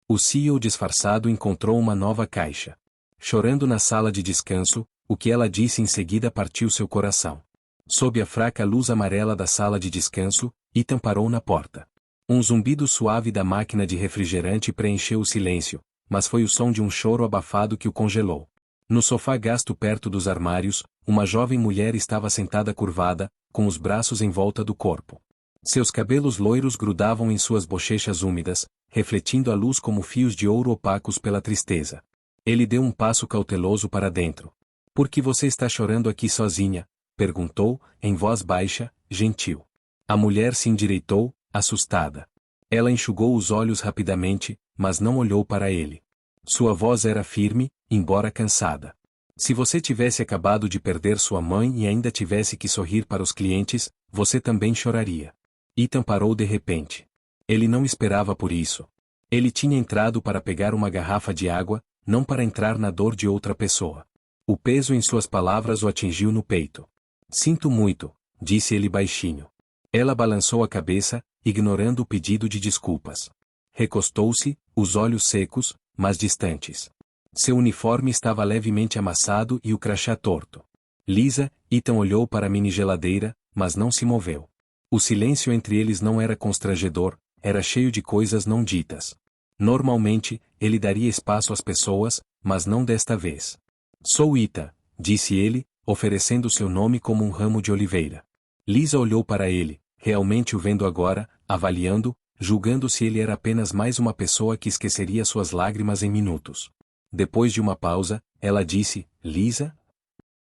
O CEO disfarçado encontrou uma nova caixa. Chorando na sala de descanso, o que ela disse em seguida partiu seu coração. Sob a fraca luz amarela da sala de descanso, Ethan parou na porta. Um zumbido suave da máquina de refrigerante preencheu o silêncio, mas foi o som de um choro abafado que o congelou. No sofá gasto perto dos armários, uma jovem mulher estava sentada curvada, com os braços em volta do corpo. Seus cabelos loiros grudavam em suas bochechas úmidas, refletindo a luz como fios de ouro opacos pela tristeza. Ele deu um passo cauteloso para dentro. "Por que você está chorando aqui sozinha?" perguntou, em voz baixa, gentil. A mulher se endireitou, assustada. Ela enxugou os olhos rapidamente, mas não olhou para ele. Sua voz era firme, embora cansada. "Se você tivesse acabado de perder sua mãe e ainda tivesse que sorrir para os clientes, você também choraria." Ethan parou de repente. Ele não esperava por isso. Ele tinha entrado para pegar uma garrafa de água, não para entrar na dor de outra pessoa. O peso em suas palavras o atingiu no peito. "Sinto muito", disse ele baixinho. Ela balançou a cabeça, ignorando o pedido de desculpas. Recostou-se, os olhos secos, mas distantes. Seu uniforme estava levemente amassado e o crachá torto. "Lisa", Ethan olhou para a mini-geladeira, mas não se moveu. O silêncio entre eles não era constrangedor, era cheio de coisas não ditas. Normalmente, ele daria espaço às pessoas, mas não desta vez. "Sou Ethan", disse ele, oferecendo seu nome como um ramo de oliveira. Lisa olhou para ele, realmente o vendo agora, avaliando, julgando se ele era apenas mais uma pessoa que esqueceria suas lágrimas em minutos. Depois de uma pausa, ela disse, "Lisa?"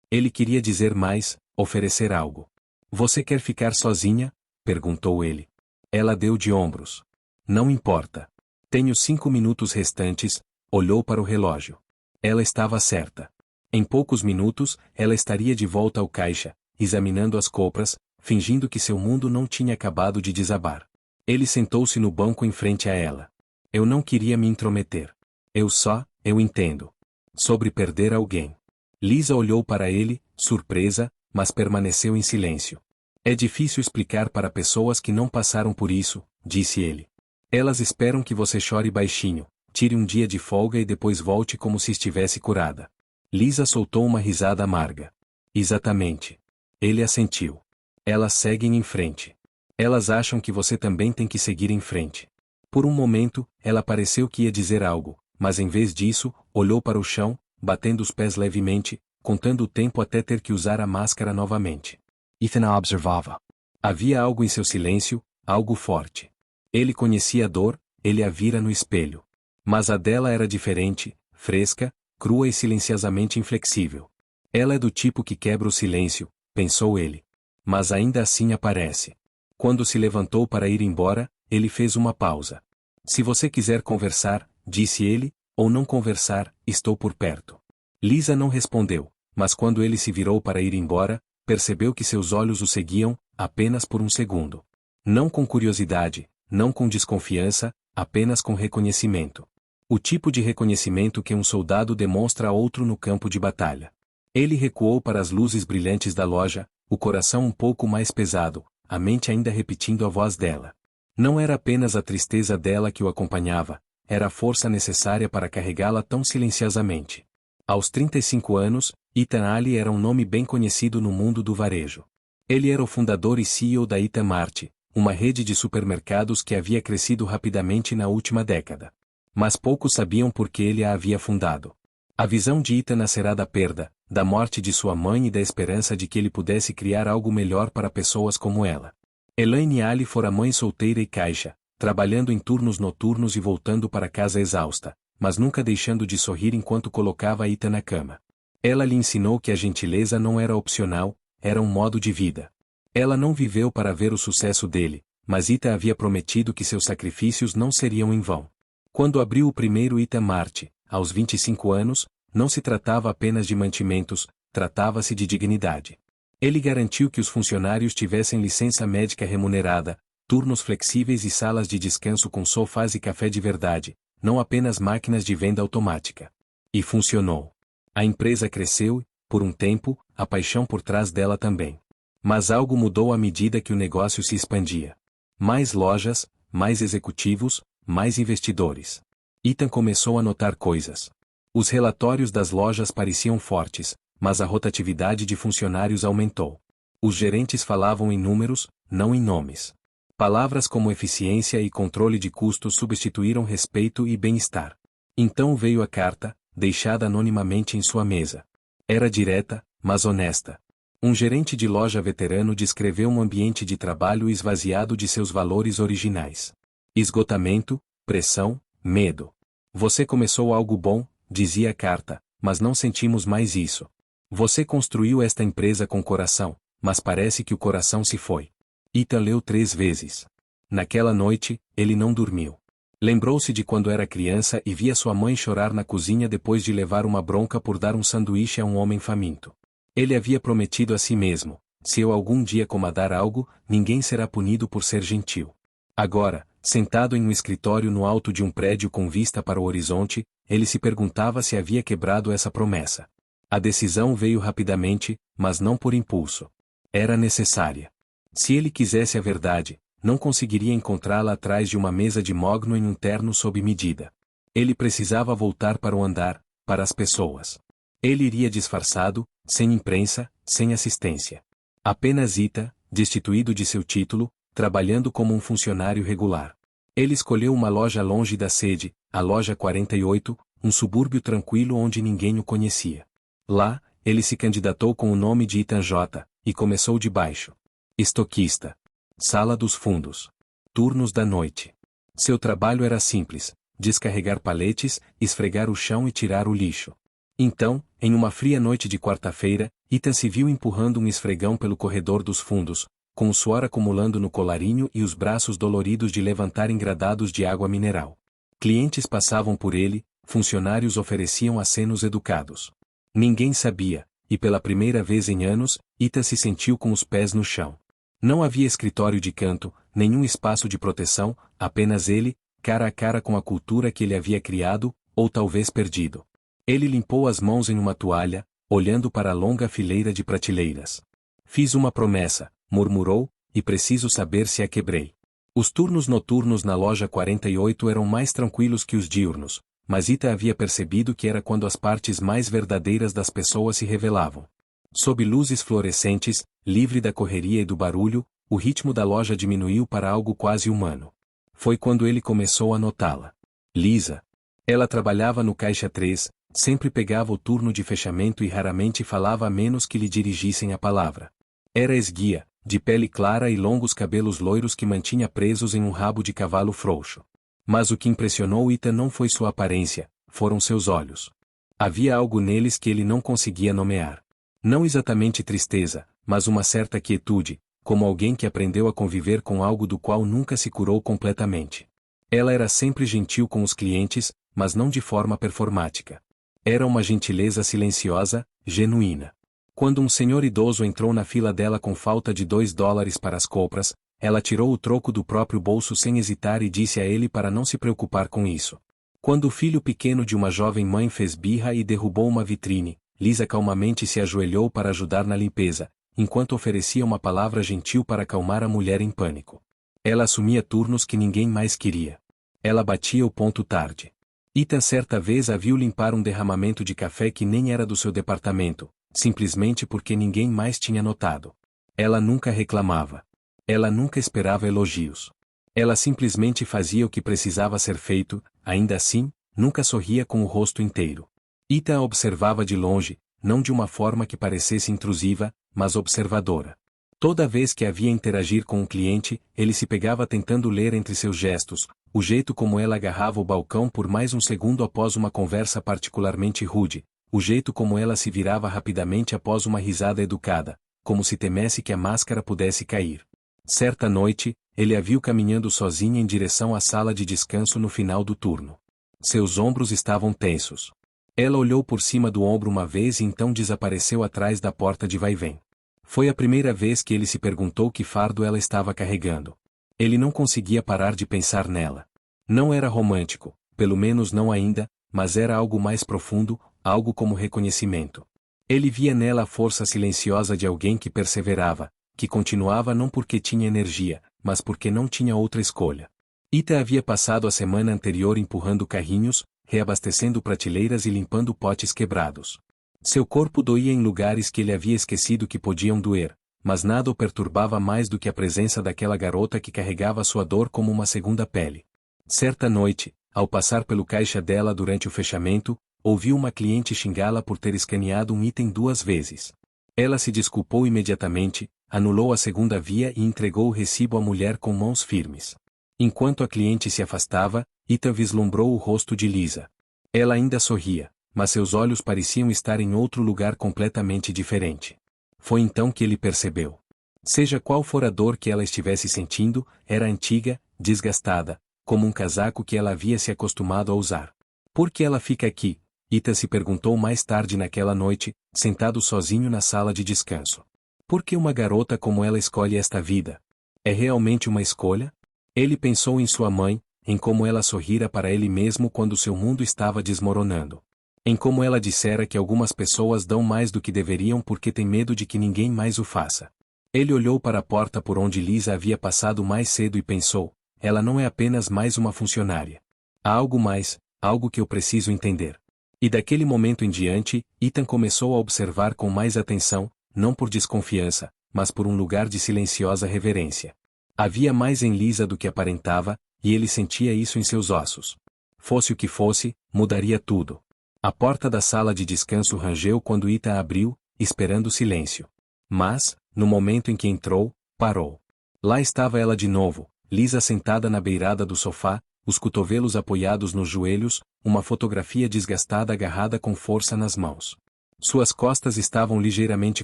Ele queria dizer mais, oferecer algo. "Você quer ficar sozinha?" perguntou ele. Ela deu de ombros. "Não importa. Tenho 5 minutos restantes", olhou para o relógio. Ela estava certa. Em poucos minutos, ela estaria de volta ao caixa, examinando as compras, fingindo que seu mundo não tinha acabado de desabar. Ele sentou-se no banco em frente a ela. "Eu não queria me intrometer. Eu entendo. Sobre perder alguém." Lisa olhou para ele, surpresa, mas permaneceu em silêncio. "É difícil explicar para pessoas que não passaram por isso", disse ele. "Elas esperam que você chore baixinho, tire um dia de folga e depois volte como se estivesse curada." Lisa soltou uma risada amarga. "Exatamente." Ele assentiu. "Elas seguem em frente. Elas acham que você também tem que seguir em frente." Por um momento, ela pareceu que ia dizer algo, mas em vez disso, olhou para o chão, batendo os pés levemente, contando o tempo até ter que usar a máscara novamente. Ethan a observava. Havia algo em seu silêncio, algo forte. Ele conhecia a dor, ele a vira no espelho. Mas a dela era diferente, fresca, crua e silenciosamente inflexível. "Ela é do tipo que quebra o silêncio", pensou ele. Mas ainda assim aparece. Quando se levantou para ir embora, ele fez uma pausa. "Se você quiser conversar", disse ele, "ou não conversar, estou por perto." Lisa não respondeu, mas quando ele se virou para ir embora, percebeu que seus olhos o seguiam, apenas por um segundo. Não com curiosidade, não com desconfiança, apenas com reconhecimento. O tipo de reconhecimento que um soldado demonstra a outro no campo de batalha. Ele recuou para as luzes brilhantes da loja, o coração um pouco mais pesado, a mente ainda repetindo a voz dela. Não era apenas a tristeza dela que o acompanhava, era a força necessária para carregá-la tão silenciosamente. Aos 35 anos, Ethan Ali era um nome bem conhecido no mundo do varejo. Ele era o fundador e CEO da Ethan Mart, uma rede de supermercados que havia crescido rapidamente na última década. Mas poucos sabiam por que ele a havia fundado. A visão de Ethan nascerá da perda, da morte de sua mãe e da esperança de que ele pudesse criar algo melhor para pessoas como ela. Elaine Ali fora mãe solteira e caixa, trabalhando em turnos noturnos e voltando para casa exausta, mas nunca deixando de sorrir enquanto colocava Ethan na cama. Ela lhe ensinou que a gentileza não era opcional, era um modo de vida. Ela não viveu para ver o sucesso dele, mas Ethan havia prometido que seus sacrifícios não seriam em vão. Quando abriu o primeiro Ethan Mart, aos 25 anos, não se tratava apenas de mantimentos, tratava-se de dignidade. Ele garantiu que os funcionários tivessem licença médica remunerada, turnos flexíveis e salas de descanso com sofás e café de verdade, não apenas máquinas de venda automática. E funcionou. A empresa cresceu e, por um tempo, a paixão por trás dela também. Mas algo mudou à medida que o negócio se expandia. Mais lojas, mais executivos, mais investidores. Ethan começou a notar coisas. Os relatórios das lojas pareciam fortes, mas a rotatividade de funcionários aumentou. Os gerentes falavam em números, não em nomes. Palavras como eficiência e controle de custos substituíram respeito e bem-estar. Então veio a carta, deixada anonimamente em sua mesa. Era direta, mas honesta. Um gerente de loja veterano descreveu um ambiente de trabalho esvaziado de seus valores originais. Esgotamento, pressão, medo. Você começou algo bom, dizia a carta, mas não sentimos mais isso. Você construiu esta empresa com coração, mas parece que o coração se foi. Ethan leu 3 vezes. Naquela noite, ele não dormiu. Lembrou-se de quando era criança e via sua mãe chorar na cozinha depois de levar uma bronca por dar um sanduíche a um homem faminto. Ele havia prometido a si mesmo: se eu algum dia comandar algo, ninguém será punido por ser gentil. Agora, sentado em um escritório no alto de um prédio com vista para o horizonte, ele se perguntava se havia quebrado essa promessa. A decisão veio rapidamente, mas não por impulso. Era necessária. Se ele quisesse a verdade, não conseguiria encontrá-la atrás de uma mesa de mogno em um terno sob medida. Ele precisava voltar para o andar, para as pessoas. Ele iria disfarçado, sem imprensa, sem assistência. Apenas Ethan, destituído de seu título, trabalhando como um funcionário regular. Ele escolheu uma loja longe da sede, a loja 48, um subúrbio tranquilo onde ninguém o conhecia. Lá, ele se candidatou com o nome de Ethan J. e começou de baixo. Estoquista. Sala dos fundos. Turnos da noite. Seu trabalho era simples: descarregar paletes, esfregar o chão e tirar o lixo. Então, em uma fria noite de quarta-feira, Ethan se viu empurrando um esfregão pelo corredor dos fundos, com o suor acumulando no colarinho e os braços doloridos de levantar engradados de água mineral. Clientes passavam por ele, funcionários ofereciam acenos educados. Ninguém sabia, e pela primeira vez em anos, Ethan se sentiu com os pés no chão. Não havia escritório de canto, nenhum espaço de proteção, apenas ele, cara a cara com a cultura que ele havia criado, ou talvez perdido. Ele limpou as mãos em uma toalha, olhando para a longa fileira de prateleiras. Fiz uma promessa, murmurou, e preciso saber se a quebrei. Os turnos noturnos na loja 48 eram mais tranquilos que os diurnos, mas Ethan havia percebido que era quando as partes mais verdadeiras das pessoas se revelavam. Sob luzes fluorescentes, livre da correria e do barulho, o ritmo da loja diminuiu para algo quase humano. Foi quando ele começou a notá-la. Lisa. Ela trabalhava no caixa 3, sempre pegava o turno de fechamento e raramente falava a menos que lhe dirigissem a palavra. Era esguia, de pele clara e longos cabelos loiros que mantinha presos em um rabo de cavalo frouxo. Mas o que impressionou Ethan não foi sua aparência, foram seus olhos. Havia algo neles que ele não conseguia nomear. Não exatamente tristeza, mas uma certa quietude, como alguém que aprendeu a conviver com algo do qual nunca se curou completamente. Ela era sempre gentil com os clientes, mas não de forma performática. Era uma gentileza silenciosa, genuína. Quando um senhor idoso entrou na fila dela com falta de $2 para as compras, ela tirou o troco do próprio bolso sem hesitar e disse a ele para não se preocupar com isso. Quando o filho pequeno de uma jovem mãe fez birra e derrubou uma vitrine, Lisa calmamente se ajoelhou para ajudar na limpeza, enquanto oferecia uma palavra gentil para acalmar a mulher em pânico. Ela assumia turnos que ninguém mais queria. Ela batia o ponto tarde. Ethan certa vez a viu limpar um derramamento de café que nem era do seu departamento, simplesmente porque ninguém mais tinha notado. Ela nunca reclamava. Ela nunca esperava elogios. Ela simplesmente fazia o que precisava ser feito, ainda assim, nunca sorria com o rosto inteiro. Ethan a observava de longe, não de uma forma que parecesse intrusiva, mas observadora. Toda vez que havia interagir com um cliente, ele se pegava tentando ler entre seus gestos, o jeito como ela agarrava o balcão por mais um segundo após uma conversa particularmente rude, o jeito como ela se virava rapidamente após uma risada educada, como se temesse que a máscara pudesse cair. Certa noite, ele a viu caminhando sozinha em direção à sala de descanso no final do turno. Seus ombros estavam tensos. Ela olhou por cima do ombro uma vez e então desapareceu atrás da porta de vai-vem. Foi a primeira vez que ele se perguntou que fardo ela estava carregando. Ele não conseguia parar de pensar nela. Não era romântico, pelo menos não ainda, mas era algo mais profundo, algo como reconhecimento. Ele via nela a força silenciosa de alguém que perseverava, que continuava não porque tinha energia, mas porque não tinha outra escolha. Ita havia passado a semana anterior empurrando carrinhos, reabastecendo prateleiras e limpando potes quebrados. Seu corpo doía em lugares que ele havia esquecido que podiam doer, mas nada o perturbava mais do que a presença daquela garota que carregava sua dor como uma segunda pele. Certa noite, ao passar pelo caixa dela durante o fechamento, ouviu uma cliente xingá-la por ter escaneado um item 2 vezes. Ela se desculpou imediatamente, anulou a segunda via e entregou o recibo à mulher com mãos firmes. Enquanto a cliente se afastava, Ita vislumbrou o rosto de Lisa. Ela ainda sorria, mas seus olhos pareciam estar em outro lugar completamente diferente. Foi então que ele percebeu. Seja qual for a dor que ela estivesse sentindo, era antiga, desgastada, como um casaco que ela havia se acostumado a usar. Por que ela fica aqui? Ita se perguntou mais tarde naquela noite, sentado sozinho na sala de descanso. Por que uma garota como ela escolhe esta vida? É realmente uma escolha? Ele pensou em sua mãe, em como ela sorrira para ele mesmo quando seu mundo estava desmoronando. Em como ela dissera que algumas pessoas dão mais do que deveriam porque têm medo de que ninguém mais o faça. Ele olhou para a porta por onde Lisa havia passado mais cedo e pensou, ela não é apenas mais uma funcionária. Há algo mais, algo que eu preciso entender. E daquele momento em diante, Ethan começou a observar com mais atenção, não por desconfiança, mas por um lugar de silenciosa reverência. Havia mais em Lisa do que aparentava, e ele sentia isso em seus ossos. Fosse o que fosse, mudaria tudo. A porta da sala de descanso rangeu quando Ethan abriu, esperando silêncio. Mas, no momento em que entrou, parou. Lá estava ela de novo, Lisa sentada na beirada do sofá, os cotovelos apoiados nos joelhos, uma fotografia desgastada agarrada com força nas mãos. Suas costas estavam ligeiramente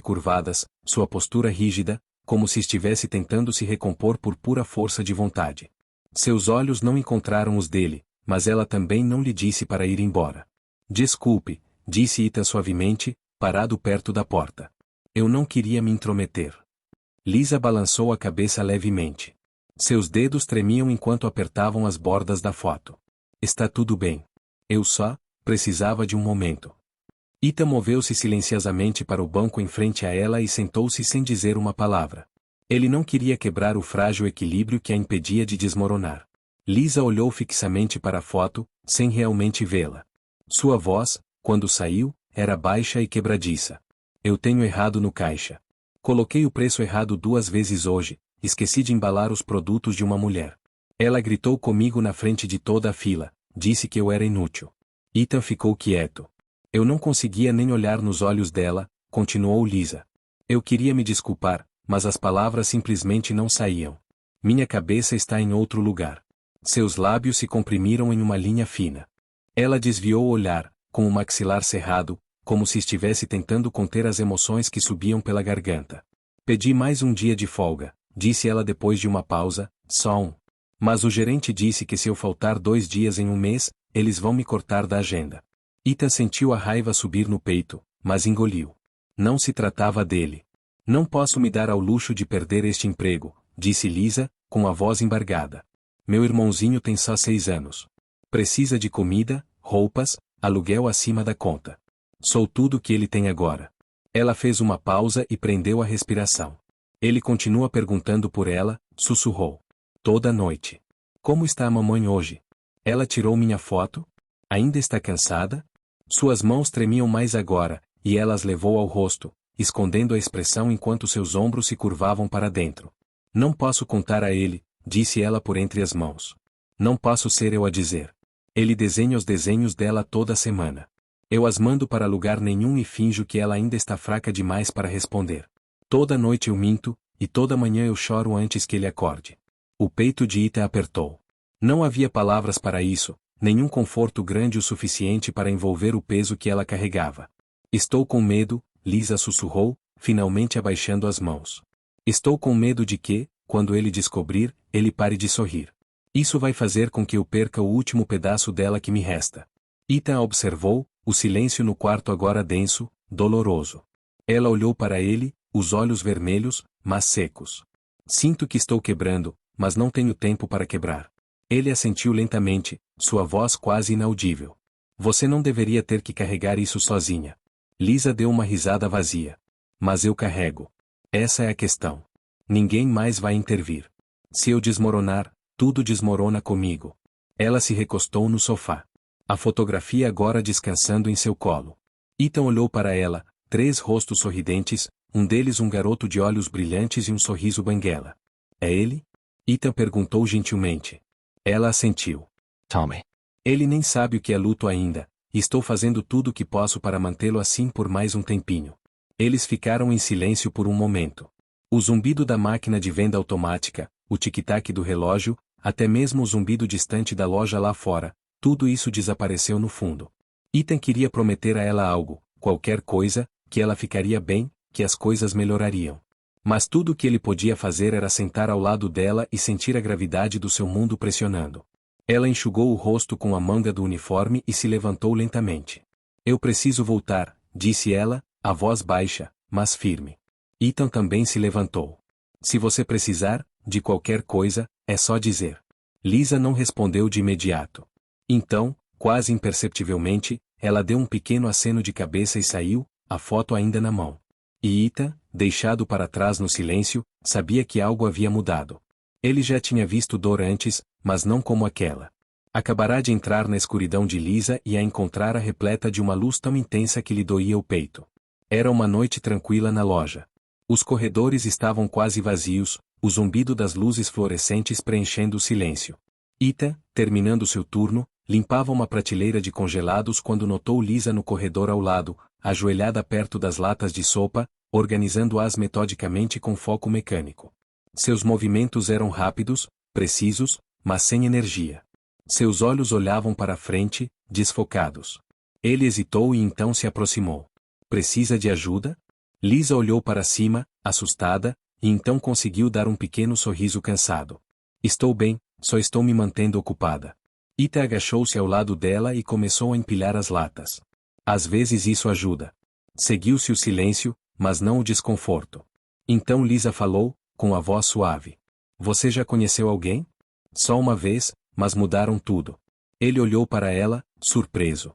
curvadas, sua postura rígida, como se estivesse tentando se recompor por pura força de vontade. Seus olhos não encontraram os dele, mas ela também não lhe disse para ir embora. Desculpe, disse Ethan suavemente, parado perto da porta. Eu não queria me intrometer. Lisa balançou a cabeça levemente. Seus dedos tremiam enquanto apertavam as bordas da foto. Está tudo bem. Eu só precisava de um momento. Ethan moveu-se silenciosamente para o banco em frente a ela e sentou-se sem dizer uma palavra. Ele não queria quebrar o frágil equilíbrio que a impedia de desmoronar. Lisa olhou fixamente para a foto, sem realmente vê-la. Sua voz, quando saiu, era baixa e quebradiça. Eu tenho errado no caixa. Coloquei o preço errado 2 vezes hoje, esqueci de embalar os produtos de uma mulher. Ela gritou comigo na frente de toda a fila, disse que eu era inútil. Ethan ficou quieto. Eu não conseguia nem olhar nos olhos dela, continuou Lisa. Eu queria me desculpar, mas as palavras simplesmente não saíam. Minha cabeça está em outro lugar. Seus lábios se comprimiram em uma linha fina. Ela desviou o olhar, com o maxilar cerrado, como se estivesse tentando conter as emoções que subiam pela garganta. Pedi mais um dia de folga, disse ela depois de uma pausa, só um. Mas o gerente disse que se eu faltar 2 dias em um mês, eles vão me cortar da agenda. Ethan sentiu a raiva subir no peito, mas engoliu. Não se tratava dele. Não posso me dar ao luxo de perder este emprego, disse Lisa, com a voz embargada. Meu irmãozinho tem só 6 anos. Precisa de comida, roupas, aluguel acima da conta. Sou tudo o que ele tem agora. Ela fez uma pausa e prendeu a respiração. Ele continua perguntando por ela, sussurrou. Toda noite. Como está a mamãe hoje? Ela tirou minha foto? Ainda está cansada? Suas mãos tremiam mais agora, e ela as levou ao rosto, escondendo a expressão enquanto seus ombros se curvavam para dentro. Não posso contar a ele, disse ela por entre as mãos. Não posso ser eu a dizer. Ele desenha os desenhos dela toda semana. Eu as mando para lugar nenhum e finjo que ela ainda está fraca demais para responder. Toda noite eu minto, e toda manhã eu choro antes que ele acorde. O peito de Ethan apertou. Não havia palavras para isso, nenhum conforto grande o suficiente para envolver o peso que ela carregava. Estou com medo, Lisa sussurrou, finalmente abaixando as mãos. Estou com medo de que, quando ele descobrir, ele pare de sorrir. Isso vai fazer com que eu perca o último pedaço dela que me resta. Ethan a observou, o silêncio no quarto agora denso, doloroso. Ela olhou para ele, os olhos vermelhos, mas secos. Sinto que estou quebrando, mas não tenho tempo para quebrar. Ele assentiu lentamente, sua voz quase inaudível. Você não deveria ter que carregar isso sozinha. Lisa deu uma risada vazia. Mas eu carrego. Essa é a questão. Ninguém mais vai intervir. Se eu desmoronar, tudo desmorona comigo. Ela se recostou no sofá. A fotografia agora descansando em seu colo. Ethan olhou para ela, 3 rostos sorridentes, um deles um garoto de olhos brilhantes e um sorriso banguela. É ele? Ethan perguntou gentilmente. Ela assentiu. Tommy. Ele nem sabe o que é luto ainda, e estou fazendo tudo o que posso para mantê-lo assim por mais um tempinho. Eles ficaram em silêncio por um momento. O zumbido da máquina de venda automática, o tic-tac do relógio, até mesmo o zumbido distante da loja lá fora, tudo isso desapareceu no fundo. Ethan queria prometer a ela algo, qualquer coisa, que ela ficaria bem, que as coisas melhorariam. Mas tudo o que ele podia fazer era sentar ao lado dela e sentir a gravidade do seu mundo pressionando. Ela enxugou o rosto com a manga do uniforme e se levantou lentamente. Eu preciso voltar, disse ela, a voz baixa, mas firme. Ethan também se levantou. Se você precisar, de qualquer coisa, é só dizer. Lisa não respondeu de imediato. Então, quase imperceptivelmente, ela deu um pequeno aceno de cabeça e saiu, a foto ainda na mão. E Ethan, deixado para trás no silêncio, sabia que algo havia mudado. Ele já tinha visto dor antes, mas não como aquela. Acabará de entrar na escuridão de Lisa e a encontrara repleta de uma luz tão intensa que lhe doía o peito. Era uma noite tranquila na loja. Os corredores estavam quase vazios, o zumbido das luzes fluorescentes preenchendo o silêncio. Ethan, terminando seu turno, limpava uma prateleira de congelados quando notou Lisa no corredor ao lado, ajoelhada perto das latas de sopa, organizando-as metodicamente com foco mecânico. Seus movimentos eram rápidos, precisos, mas sem energia. Seus olhos olhavam para frente, desfocados. Ele hesitou e então se aproximou. Precisa de ajuda? Lisa olhou para cima, assustada, e então conseguiu dar um pequeno sorriso cansado. Estou bem, só estou me mantendo ocupada. Ethan agachou-se ao lado dela e começou a empilhar as latas. Às vezes isso ajuda. Seguiu-se o silêncio, mas não o desconforto. Então Lisa falou, com a voz suave. Você já conheceu alguém? Só uma vez, mas mudaram tudo. Ele olhou para ela, surpreso.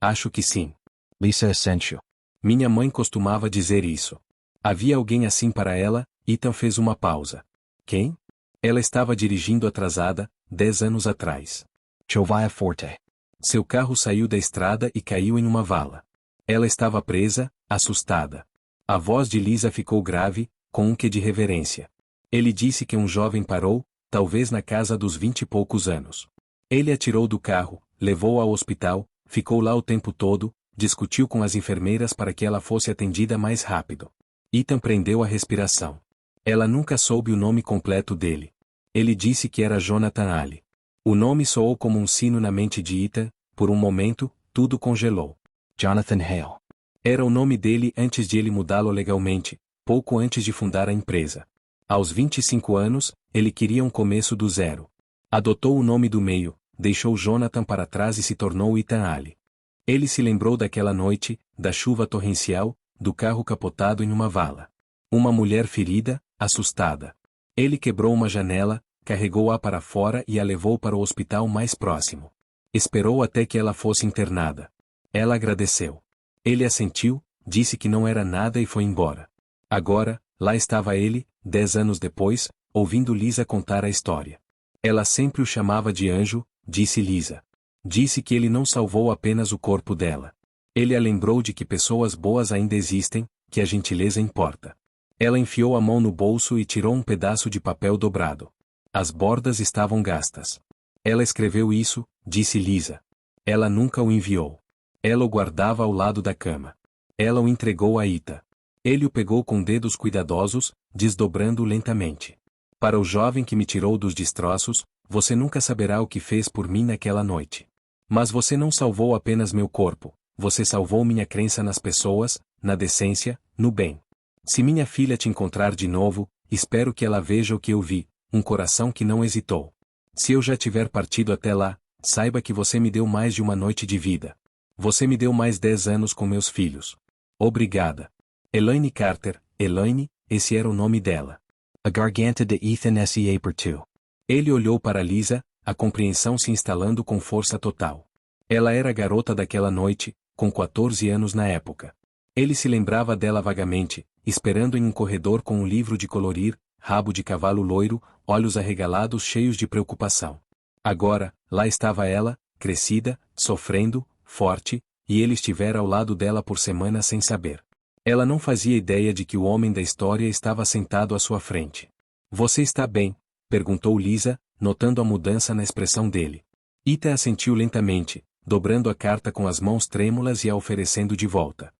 Acho que sim. Lisa Essential. Minha mãe costumava dizer isso. Havia alguém assim para ela, Ethan fez uma pausa. Quem? Ela estava dirigindo atrasada, 10 anos atrás. Jovia Forte. Seu carro saiu da estrada e caiu em uma vala. Ela estava presa, assustada. A voz de Lisa ficou grave, com um quê de reverência. Ele disse que um jovem parou, talvez na casa dos 20 e poucos anos. Ele a tirou do carro, levou-a ao hospital, ficou lá o tempo todo, discutiu com as enfermeiras para que ela fosse atendida mais rápido. Ethan prendeu a respiração. Ela nunca soube o nome completo dele. Ele disse que era Jonathan Ali. O nome soou como um sino na mente de Ethan, por um momento, tudo congelou. Jonathan Hale. Era o nome dele antes de ele mudá-lo legalmente, pouco antes de fundar a empresa. Aos 25 anos, ele queria um começo do zero. Adotou o nome do meio, deixou Jonathan para trás e se tornou Ethan Ali. Ele se lembrou daquela noite, da chuva torrencial, do carro capotado em uma vala. Uma mulher ferida, assustada. Ele quebrou uma janela, carregou-a para fora e a levou para o hospital mais próximo. Esperou até que ela fosse internada. Ela agradeceu. Ele assentiu, disse que não era nada e foi embora. Agora, lá estava ele, 10 anos depois, ouvindo Lisa contar a história. Ela sempre o chamava de anjo, disse Lisa. Disse que ele não salvou apenas o corpo dela. Ele a lembrou de que pessoas boas ainda existem, que a gentileza importa. Ela enfiou a mão no bolso e tirou um pedaço de papel dobrado. As bordas estavam gastas. Ela escreveu isso, disse Lisa. Ela nunca o enviou. Ela o guardava ao lado da cama. Ela o entregou a Ethan. Ele o pegou com dedos cuidadosos, desdobrando lentamente. Para o jovem que me tirou dos destroços, você nunca saberá o que fez por mim naquela noite. Mas você não salvou apenas meu corpo, você salvou minha crença nas pessoas, na decência, no bem. Se minha filha te encontrar de novo, espero que ela veja o que eu vi, um coração que não hesitou. Se eu já tiver partido até lá, saiba que você me deu mais de uma noite de vida. Você me deu mais 10 anos com meus filhos. Obrigada. Elaine Carter, Elaine, esse era o nome dela. A garganta de Ethan se apertou. Ele olhou para Lisa, a compreensão se instalando com força total. Ela era a garota daquela noite, com 14 anos na época. Ele se lembrava dela vagamente, esperando em um corredor com um livro de colorir, rabo de cavalo loiro, olhos arregalados cheios de preocupação. Agora, lá estava ela, crescida, sofrendo, forte, e ele estivera ao lado dela por semanas sem saber. Ela não fazia ideia de que o homem da história estava sentado à sua frente. Você está bem? Perguntou Lisa, notando a mudança na expressão dele. Ethan assentiu lentamente, dobrando a carta com as mãos trêmulas e a oferecendo de volta.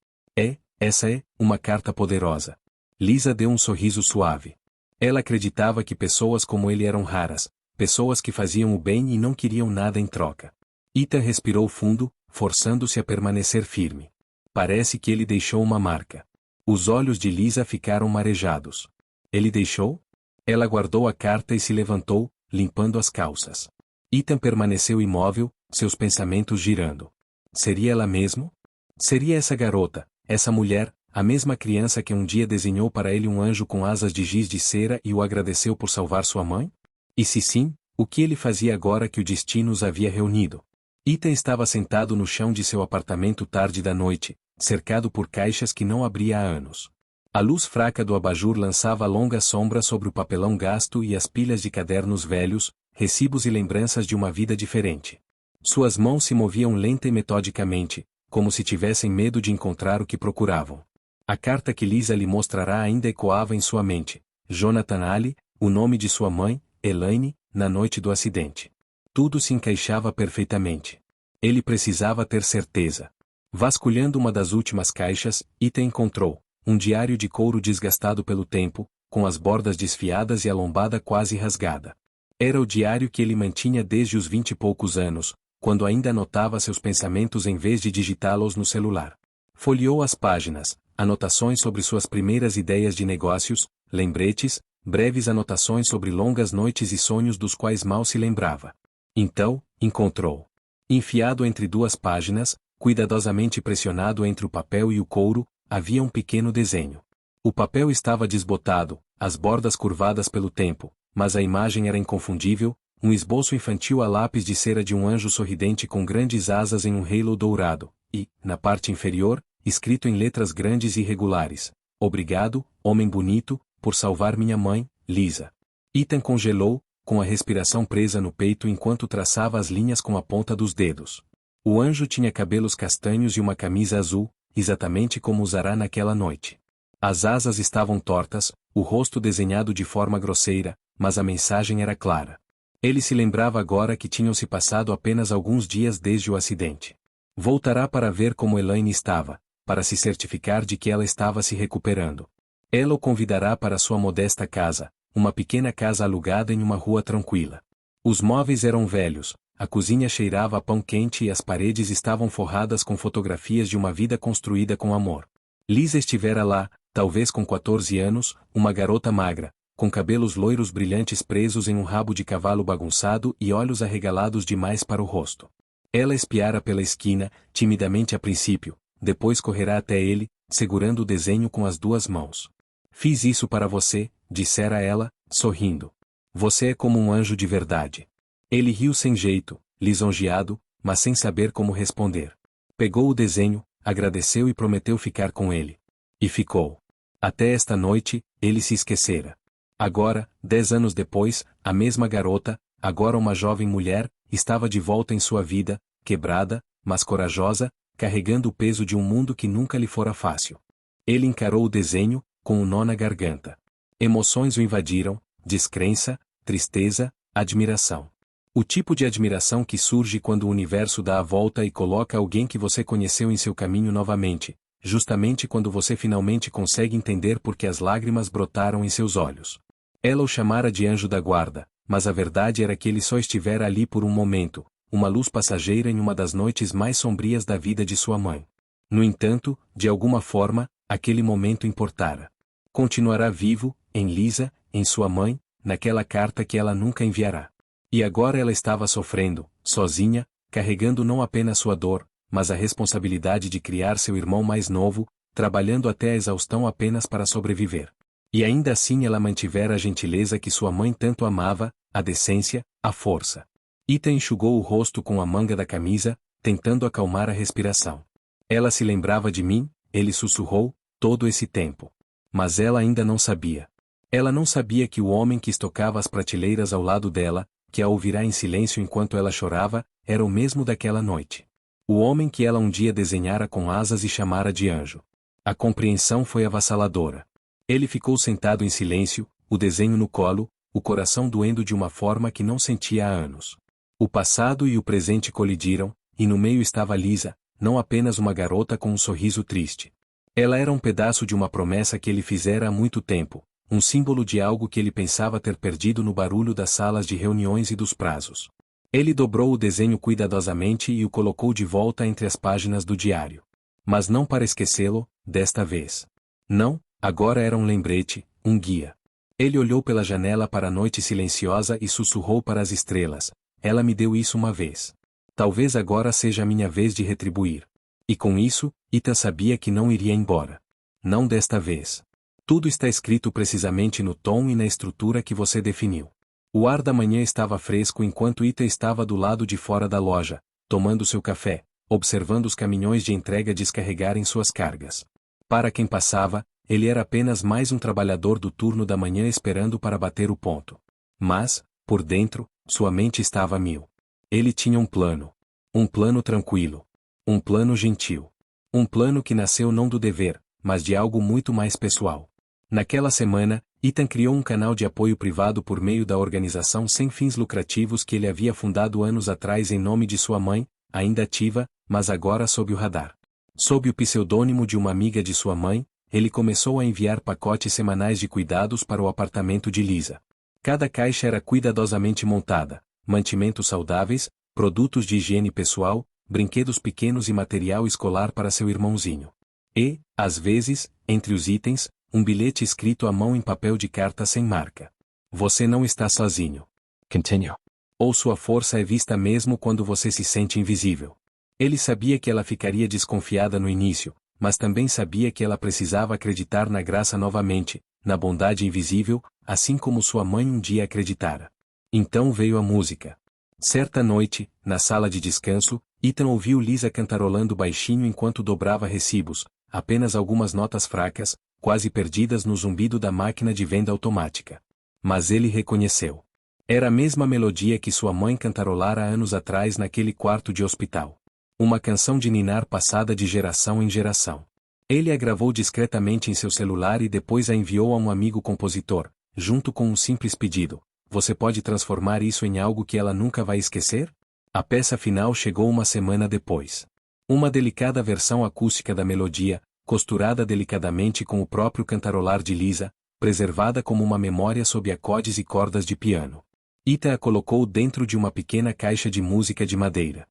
Essa é, uma carta poderosa. Lisa deu um sorriso suave. Ela acreditava que pessoas como ele eram raras, pessoas que faziam o bem e não queriam nada em troca. Ethan respirou fundo, forçando-se a permanecer firme. Parece que ele deixou uma marca. Os olhos de Lisa ficaram marejados. Ele deixou? Ela guardou a carta e se levantou, limpando as calças. Ethan permaneceu imóvel, seus pensamentos girando. Seria ela mesmo? Seria essa garota, essa mulher, a mesma criança que um dia desenhou para ele um anjo com asas de giz de cera e o agradeceu por salvar sua mãe? E se sim, o que ele fazia agora que o destino os havia reunido? Ethan estava sentado no chão de seu apartamento tarde da noite, cercado por caixas que não abria há anos. A luz fraca do abajur lançava longa sombra sobre o papelão gasto e as pilhas de cadernos velhos, recibos e lembranças de uma vida diferente. Suas mãos se moviam lenta e metodicamente, como se tivessem medo de encontrar o que procuravam. A carta que Lisa lhe mostrará ainda ecoava em sua mente. Jonathan Ali, o nome de sua mãe, Elaine, na noite do acidente. Tudo se encaixava perfeitamente. Ele precisava ter certeza. Vasculhando uma das últimas caixas, Ethan encontrou um diário de couro desgastado pelo tempo, com as bordas desfiadas e a lombada quase rasgada. Era o diário que ele mantinha desde os 20 e poucos anos, quando ainda anotava seus pensamentos em vez de digitá-los no celular. Folheou as páginas, anotações sobre suas primeiras ideias de negócios, lembretes, breves anotações sobre longas noites e sonhos dos quais mal se lembrava. Então, encontrou. Enfiado entre duas páginas, cuidadosamente pressionado entre o papel e o couro, havia um pequeno desenho. O papel estava desbotado, as bordas curvadas pelo tempo, mas a imagem era inconfundível, um esboço infantil a lápis de cera de um anjo sorridente com grandes asas em um halo dourado, e, na parte inferior, escrito em letras grandes e irregulares: "Obrigado, homem bonito, por salvar minha mãe, Lisa." Ethan congelou, com a respiração presa no peito enquanto traçava as linhas com a ponta dos dedos. O anjo tinha cabelos castanhos e uma camisa azul, exatamente como usará naquela noite. As asas estavam tortas, o rosto desenhado de forma grosseira, mas a mensagem era clara. Ele se lembrava agora que tinham se passado apenas alguns dias desde o acidente. Voltará para ver como Elaine estava, para se certificar de que ela estava se recuperando. Ela o convidará para sua modesta casa, uma pequena casa alugada em uma rua tranquila. Os móveis eram velhos, a cozinha cheirava a pão quente e as paredes estavam forradas com fotografias de uma vida construída com amor. Lisa estivera lá, talvez com 14 anos, uma garota magra, com cabelos loiros brilhantes presos em um rabo de cavalo bagunçado e olhos arregalados demais para o rosto. Ela espiara pela esquina, timidamente a princípio, depois correrá até ele, segurando o desenho com as duas mãos. "Fiz isso para você", dissera ela, sorrindo. "Você é como um anjo de verdade." Ele riu sem jeito, lisonjeado, mas sem saber como responder. Pegou o desenho, agradeceu e prometeu ficar com ele. E ficou. Até esta noite, ele se esquecera. Agora, 10 anos depois, a mesma garota, agora uma jovem mulher, estava de volta em sua vida, quebrada, mas corajosa, carregando o peso de um mundo que nunca lhe fora fácil. Ele encarou o desenho, com um nó na garganta. Emoções o invadiram: descrença, tristeza, admiração. O tipo de admiração que surge quando o universo dá a volta e coloca alguém que você conheceu em seu caminho novamente, justamente quando você finalmente consegue entender por que as lágrimas brotaram em seus olhos. Ela o chamara de anjo da guarda, mas a verdade era que ele só estivera ali por um momento, uma luz passageira em uma das noites mais sombrias da vida de sua mãe. No entanto, de alguma forma, aquele momento importara. Continuará vivo, em Lisa, em sua mãe, naquela carta que ela nunca enviará. E agora ela estava sofrendo, sozinha, carregando não apenas sua dor, mas a responsabilidade de criar seu irmão mais novo, trabalhando até a exaustão apenas para sobreviver. E ainda assim ela mantivera a gentileza que sua mãe tanto amava, a decência, a força. Ethan enxugou o rosto com a manga da camisa, tentando acalmar a respiração. "Ela se lembrava de mim", ele sussurrou, "todo esse tempo. Mas ela ainda não sabia. Ela não sabia que o homem que estocava as prateleiras ao lado dela, que a ouvirá em silêncio enquanto ela chorava, era o mesmo daquela noite. O homem que ela um dia desenhara com asas e chamara de anjo. A compreensão foi avassaladora. Ele ficou sentado em silêncio, o desenho no colo, o coração doendo de uma forma que não sentia há anos. O passado e o presente colidiram, e no meio estava Lisa, não apenas uma garota com um sorriso triste. Ela era um pedaço de uma promessa que ele fizera há muito tempo, um símbolo de algo que ele pensava ter perdido no barulho das salas de reuniões e dos prazos. Ele dobrou o desenho cuidadosamente e o colocou de volta entre as páginas do diário. Mas não para esquecê-lo, desta vez. Não, agora era um lembrete, um guia. Ele olhou pela janela para a noite silenciosa e sussurrou para as estrelas: ela me deu isso uma vez. Talvez agora seja a minha vez de retribuir. E com isso, Ethan sabia que não iria embora. Não desta vez. Tudo está escrito precisamente no tom e na estrutura que você definiu. O ar da manhã estava fresco enquanto Ethan estava do lado de fora da loja, tomando seu café, observando os caminhões de entrega descarregarem suas cargas. Para quem passava, ele era apenas mais um trabalhador do turno da manhã esperando para bater o ponto. Mas, por dentro, sua mente estava a mil. Ele tinha um plano. Um plano tranquilo. Um plano gentil. Um plano que nasceu não do dever, mas de algo muito mais pessoal. Naquela semana, Ethan criou um canal de apoio privado por meio da organização sem fins lucrativos que ele havia fundado anos atrás em nome de sua mãe, ainda ativa, mas agora sob o radar. Sob o pseudônimo de uma amiga de sua mãe, ele começou a enviar pacotes semanais de cuidados para o apartamento de Lisa. Cada caixa era cuidadosamente montada, mantimentos saudáveis, produtos de higiene pessoal, brinquedos pequenos e material escolar para seu irmãozinho. E, às vezes, entre os itens, um bilhete escrito à mão em papel de carta sem marca. Você não está sozinho. Continue. Ou sua força é vista mesmo quando você se sente invisível. Ele sabia que ela ficaria desconfiada no início, mas também sabia que ela precisava acreditar na graça novamente, na bondade invisível, assim como sua mãe um dia acreditara. Então veio a música. Certa noite, na sala de descanso, Ethan ouviu Lisa cantarolando baixinho enquanto dobrava recibos, apenas algumas notas fracas, quase perdidas no zumbido da máquina de venda automática. Mas ele reconheceu. Era a mesma melodia que sua mãe cantarolara anos atrás naquele quarto de hospital. Uma canção de ninar passada de geração em geração. Ele a gravou discretamente em seu celular e depois a enviou a um amigo compositor, junto com um simples pedido: você pode transformar isso em algo que ela nunca vai esquecer? A peça final chegou uma semana depois. Uma delicada versão acústica da melodia, costurada delicadamente com o próprio cantarolar de Lisa, preservada como uma memória sob acordes e cordas de piano. Ethan a colocou dentro de uma pequena caixa de música de madeira.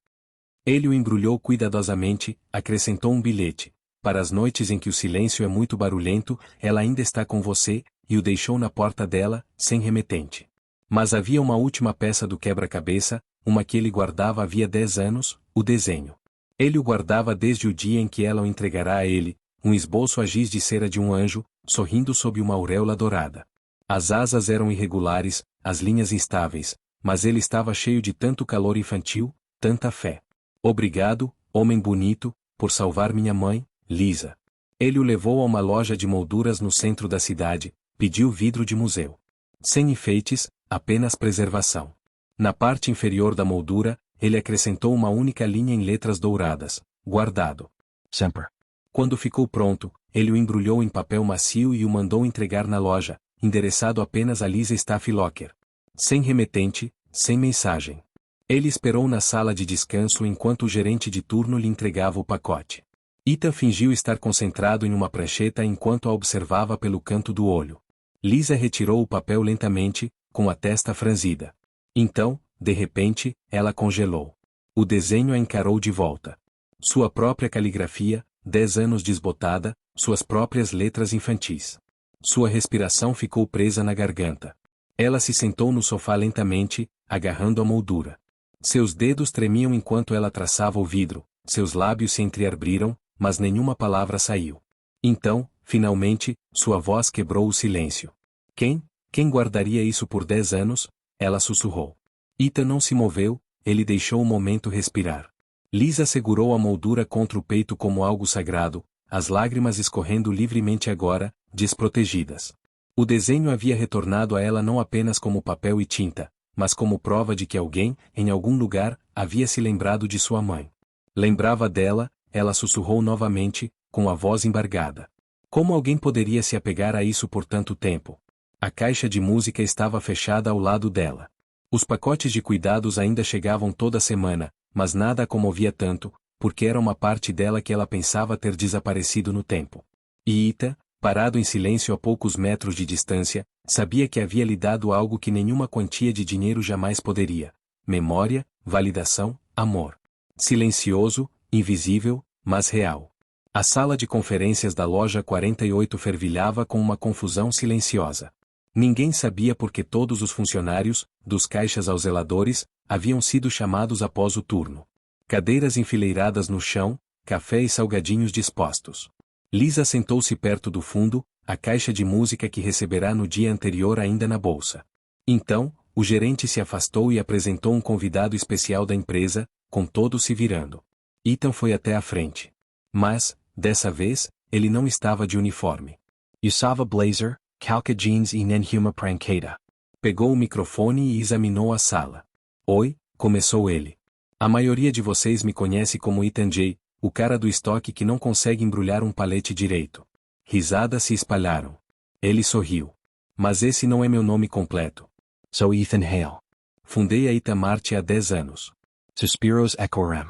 Ele o embrulhou cuidadosamente, acrescentou um bilhete: para as noites em que o silêncio é muito barulhento, ela ainda está com você, e o deixou na porta dela, sem remetente. Mas havia uma última peça do quebra-cabeça, uma que ele guardava havia 10 anos, o desenho. Ele o guardava desde o dia em que ela o entregará a ele, um esboço a giz de cera de um anjo, sorrindo sob uma auréola dourada. As asas eram irregulares, as linhas instáveis, mas ele estava cheio de tanto calor infantil, tanta fé. Obrigado, homem bonito, por salvar minha mãe, Lisa. Ele o levou a uma loja de molduras no centro da cidade, pediu vidro de museu. Sem enfeites, apenas preservação. Na parte inferior da moldura, ele acrescentou uma única linha em letras douradas: guardado. Semper. Quando ficou pronto, ele o embrulhou em papel macio e o mandou entregar na loja, endereçado apenas a Lisa Stafflocker. Sem remetente, sem mensagem. Ele esperou na sala de descanso enquanto o gerente de turno lhe entregava o pacote. Ethan fingiu estar concentrado em uma prancheta enquanto a observava pelo canto do olho. Lisa retirou o papel lentamente, com a testa franzida. Então, de repente, ela congelou. O desenho a encarou de volta. Sua própria caligrafia, 10 anos desbotada, suas próprias letras infantis. Sua respiração ficou presa na garganta. Ela se sentou no sofá lentamente, agarrando a moldura. Seus dedos tremiam enquanto ela traçava o vidro, seus lábios se entreabriram, mas nenhuma palavra saiu. Então, finalmente, sua voz quebrou o silêncio. Quem guardaria isso por 10 anos? Ela sussurrou. Ethan não se moveu, ele deixou o momento respirar. Lisa segurou a moldura contra o peito como algo sagrado, as lágrimas escorrendo livremente agora, desprotegidas. O desenho havia retornado a ela não apenas como papel e tinta, mas como prova de que alguém, em algum lugar, havia se lembrado de sua mãe. Lembrava dela, ela sussurrou novamente, com a voz embargada. Como alguém poderia se apegar a isso por tanto tempo? A caixa de música estava fechada ao lado dela. Os pacotes de cuidados ainda chegavam toda semana, mas nada a comovia tanto, porque era uma parte dela que ela pensava ter desaparecido no tempo. E Ita, parado em silêncio a poucos metros de distância, sabia que havia lhe dado algo que nenhuma quantia de dinheiro jamais poderia: memória, validação, amor. Silencioso, invisível, mas real. A sala de conferências da loja 48 fervilhava com uma confusão silenciosa. Ninguém sabia por que todos os funcionários, dos caixas aos zeladores, haviam sido chamados após o turno. Cadeiras enfileiradas no chão, café e salgadinhos dispostos. Lisa sentou-se perto do fundo, a caixa de música que receberá no dia anterior ainda na bolsa. Então, o gerente se afastou e apresentou um convidado especial da empresa, com todos se virando. Ethan foi até a frente. Mas, dessa vez, ele não estava de uniforme. Usava blazer, calça jeans e nenhuma prancheta. Pegou o microfone e examinou a sala. Oi, começou ele. A maioria de vocês me conhece como Ethan J., o cara do estoque que não consegue embrulhar um palete direito. Risadas se espalharam. Ele sorriu. Mas esse não é meu nome completo. Sou Ethan Hale. Fundei a Itamart há 10 anos. Suspiros ecorem.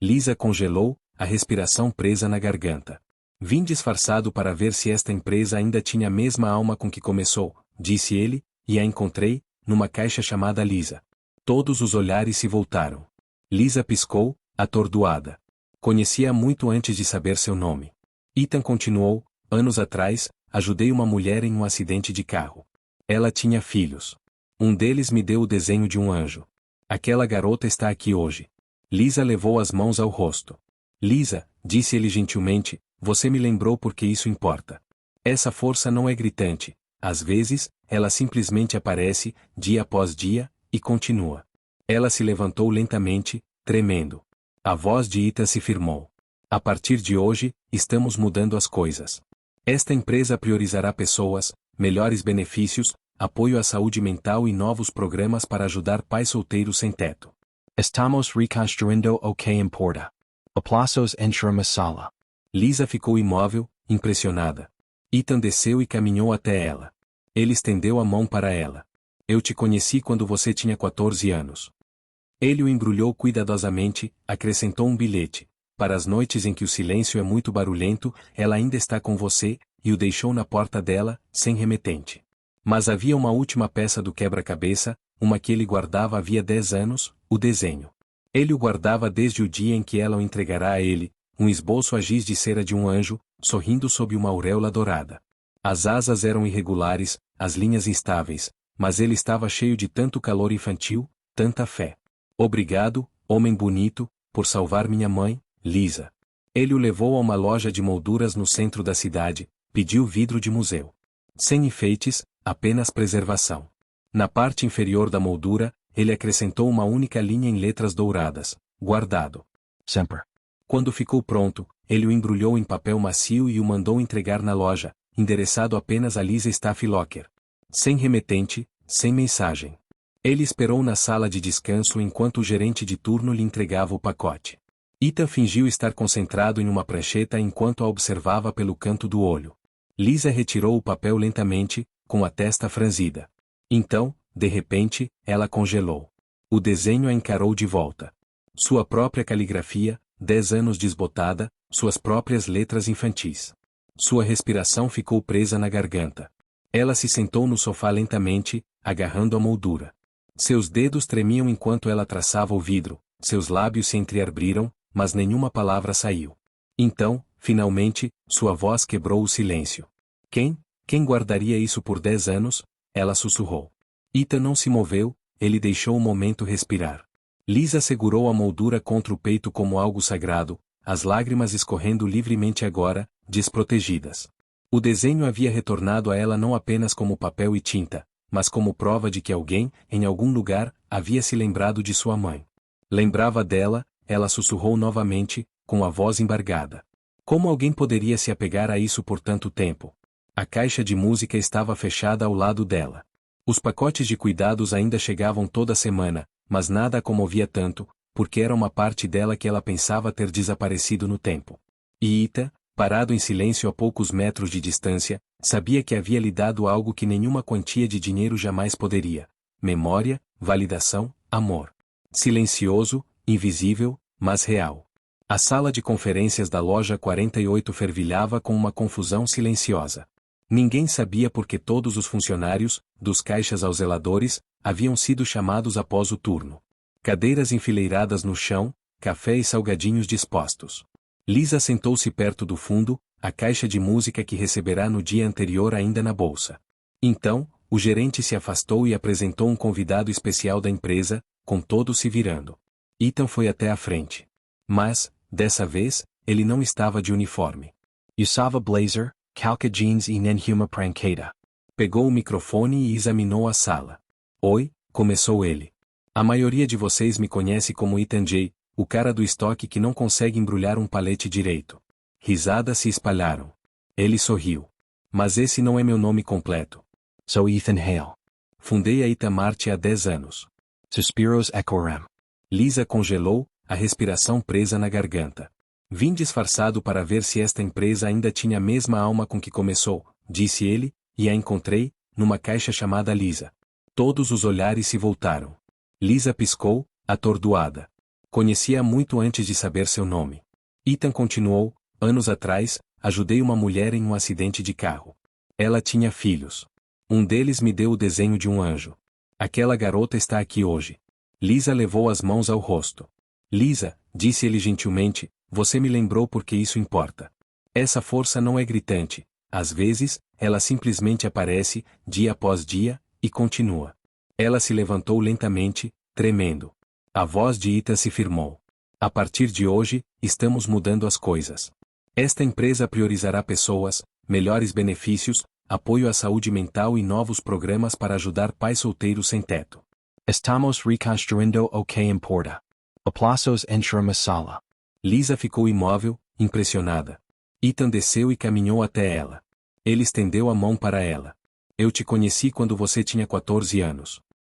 Lisa congelou, a respiração presa na garganta. Vim disfarçado para ver se esta empresa ainda tinha a mesma alma com que começou, disse ele, e a encontrei, numa caixa chamada Lisa. Todos os olhares se voltaram. Lisa piscou, atordoada. Conhecia-a muito antes de saber seu nome. Ethan continuou: anos atrás, ajudei uma mulher em um acidente de carro. Ela tinha filhos. Um deles me deu o desenho de um anjo. Aquela garota está aqui hoje. Lisa levou as mãos ao rosto. Lisa, disse ele gentilmente, você me lembrou porque isso importa. Essa força não é gritante. Às vezes, ela simplesmente aparece, dia após dia, e continua. Ela se levantou lentamente, tremendo. A voz de Ethan se firmou. A partir de hoje, estamos mudando as coisas. Esta empresa priorizará pessoas, melhores benefícios, apoio à saúde mental e novos programas para ajudar pais solteiros sem teto. Estamos reconstruindo o que importa. Aplausos entre uma sala. Lisa ficou imóvel, impressionada. Ethan desceu e caminhou até ela. Ele estendeu a mão para ela. Eu te conheci quando você tinha 14 anos. Ele o embrulhou cuidadosamente, acrescentou um bilhete. Para as noites em que o silêncio é muito barulhento, ela ainda está com você, e o deixou na porta dela, sem remetente. Mas havia uma última peça do quebra-cabeça, uma que ele guardava havia 10 anos, o desenho. Ele o guardava desde o dia em que ela o entregará a ele, um esboço a giz de cera de um anjo, sorrindo sob uma auréola dourada. As asas eram irregulares, as linhas instáveis, mas ele estava cheio de tanto calor infantil, tanta fé. Obrigado, homem bonito, por salvar minha mãe, Lisa. Ele o levou a uma loja de molduras no centro da cidade, pediu vidro de museu. Sem enfeites, apenas preservação. Na parte inferior da moldura, ele acrescentou uma única linha em letras douradas: guardado. Sempre. Quando ficou pronto, ele o embrulhou em papel macio e o mandou entregar na loja, endereçado apenas a Lisa Stafflocker. Sem remetente, sem mensagem. Ele esperou na sala de descanso enquanto o gerente de turno lhe entregava o pacote. Ethan fingiu estar concentrado em uma prancheta enquanto a observava pelo canto do olho. Lisa retirou o papel lentamente, com a testa franzida. Então, de repente, ela congelou. O desenho a encarou de volta. Sua própria caligrafia, 10 anos desbotada, suas próprias letras infantis. Sua respiração ficou presa na garganta. Ela se sentou no sofá lentamente, agarrando a moldura. Seus dedos tremiam enquanto ela traçava o vidro, seus lábios se entreabriram, mas nenhuma palavra saiu. Então, finalmente, sua voz quebrou o silêncio. Quem guardaria isso por 10 anos? Ela sussurrou. Ethan não se moveu, ele deixou o momento respirar. Lisa segurou a moldura contra o peito como algo sagrado, as lágrimas escorrendo livremente agora, desprotegidas. O desenho havia retornado a ela não apenas como papel e tinta, mas como prova de que alguém, em algum lugar, havia se lembrado de sua mãe. Lembrava dela, ela sussurrou novamente, com a voz embargada. Como alguém poderia se apegar a isso por tanto tempo? A caixa de música estava fechada ao lado dela. Os pacotes de cuidados ainda chegavam toda semana, mas nada a comovia tanto, porque era uma parte dela que ela pensava ter desaparecido no tempo. E Ethan, parado em silêncio a poucos metros de distância, sabia que havia lhe dado algo que nenhuma quantia de dinheiro jamais poderia: memória, validação, amor. Silencioso, invisível, mas real. A sala de conferências da loja 48 fervilhava com uma confusão silenciosa. Ninguém sabia por que todos os funcionários, dos caixas aos zeladores, haviam sido chamados após o turno. Cadeiras enfileiradas no chão, café e salgadinhos dispostos. Lisa sentou-se perto do fundo, a caixa de música que receberá no dia anterior ainda na bolsa. Então, o gerente se afastou e apresentou um convidado especial da empresa, com todos se virando. Ethan foi até a frente. Mas, dessa vez, ele não estava de uniforme. Usava blazer, calça jeans e nenhuma prancheta. Pegou o microfone e examinou a sala. Oi, começou ele. A maioria de vocês me conhece como Ethan J., o cara do estoque que não consegue embrulhar um palete direito. Risadas se espalharam. Ele sorriu. Mas esse não é meu nome completo. Sou Ethan Hale. Fundei a Itamart há 10 anos. Suspiros ecorem. Lisa congelou, a respiração presa na garganta. Vim disfarçado para ver se esta empresa ainda tinha a mesma alma com que começou, disse ele, e a encontrei, numa caixa chamada Lisa. Todos os olhares se voltaram. Lisa piscou, atordoada. Conhecia-a muito antes de saber seu nome. Ethan continuou: anos atrás, ajudei uma mulher em um acidente de carro. Ela tinha filhos. Um deles me deu o desenho de um anjo. Aquela garota está aqui hoje. Lisa levou as mãos ao rosto. Lisa, disse ele gentilmente, você me lembrou porque isso importa. Essa força não é gritante, às vezes, ela simplesmente aparece, dia após dia, e continua. Ela se levantou lentamente, tremendo. A voz de Ethan se firmou. A partir de hoje, estamos mudando as coisas. Esta empresa priorizará pessoas, melhores benefícios, apoio à saúde mental e novos programas para ajudar pais solteiros sem teto. Estamos reconstruindo o que importa. Aplausos entre uma sala. Lisa ficou imóvel, impressionada. Ethan desceu e caminhou até ela. Ele estendeu a mão para ela. Eu te conheci quando você tinha 14 anos.